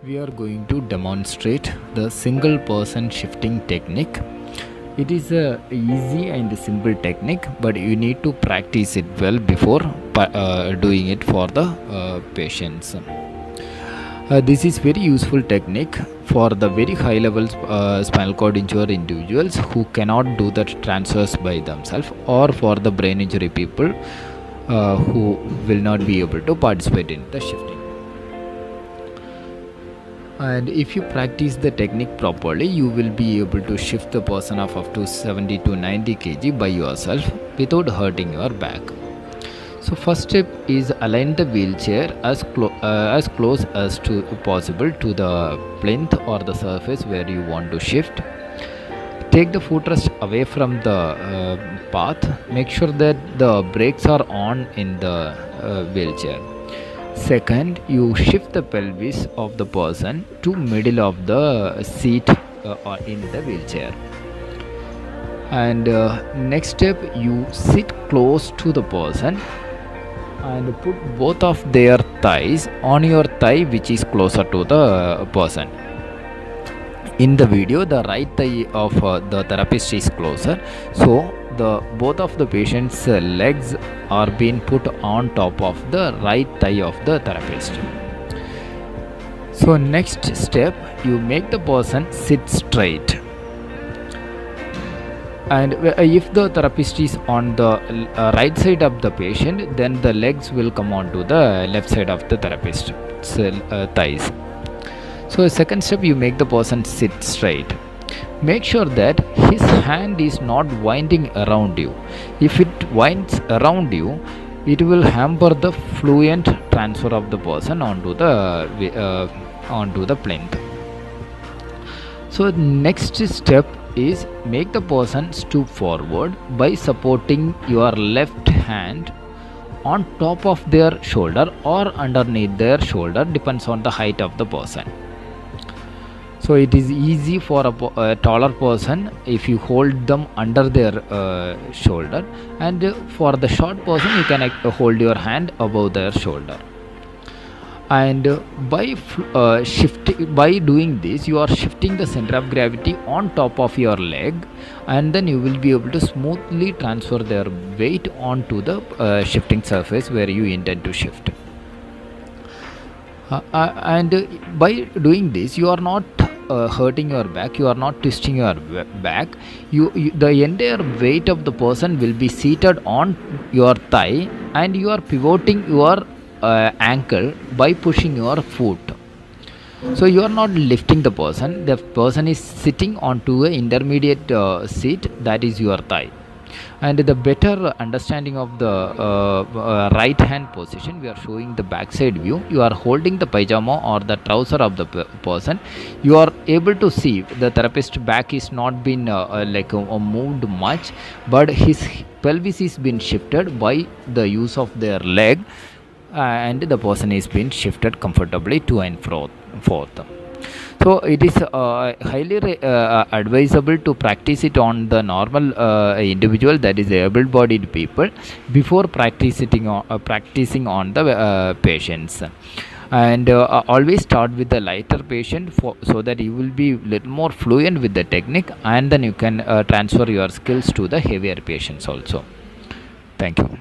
We are going to demonstrate the single person shifting technique. It is a easy and simple technique, but you need to practice it well before doing it for the patients. This is very useful technique for the very high level spinal cord injury individuals who cannot do the transfers by themselves, or for the brain injury people who will not be able to participate in the shifting. And if you practice the technique properly, you will be able to shift the person of up to 70 to 90 kg by yourself without hurting your back. So first step is align the wheelchair as close as to possible to the plinth or the surface where you want to shift. Take the footrest away from the path. Make sure that the brakes are on in the wheelchair. Second, you shift the pelvis of the person to middle of the seat or in the wheelchair. And next step, you sit close to the person and put both of their thighs on your thigh, which is closer to the person. In the video, the right thigh of the therapist is closer, so both of the patient's legs are being put on top of the right thigh of the therapist. So next step, you make the person sit straight, and if the therapist is on the right side of the patient, then the legs will come on to the left side of the therapist's thighs. So second step, you make the person sit straight. Make sure that his hand is not winding around you. If it winds around you, it will hamper the fluent transfer of the person onto the plinth. So next step is make the person stoop forward by supporting your left hand on top of their shoulder or underneath their shoulder, depends on the height of the person. So it is easy for a taller person if you hold them under their shoulder, and for the short person you can hold your hand above their shoulder. And by doing this, you are shifting the center of gravity on top of your leg, and then you will be able to smoothly transfer their weight onto the shifting surface where you intend to shift. And by doing this, you are not hurting your back, you are not twisting your back. The entire weight of the person will be seated on your thigh, and you are pivoting your ankle by pushing your foot. So you are not lifting the person is sitting onto an intermediate seat, that is your thigh. And the better understanding of the right hand position, we are showing the backside view. You are holding the pajama or the trouser of the person. You are able to see the therapist's back is not been moved much, but his pelvis is been shifted by the use of their leg, and the person is being shifted comfortably to and forth. So it is highly advisable to practice it on the normal individual, that is able-bodied people, before practicing on the patients. And always start with the lighter patient so that you will be little more fluent with the technique, and then you can transfer your skills to the heavier patients also. Thank you.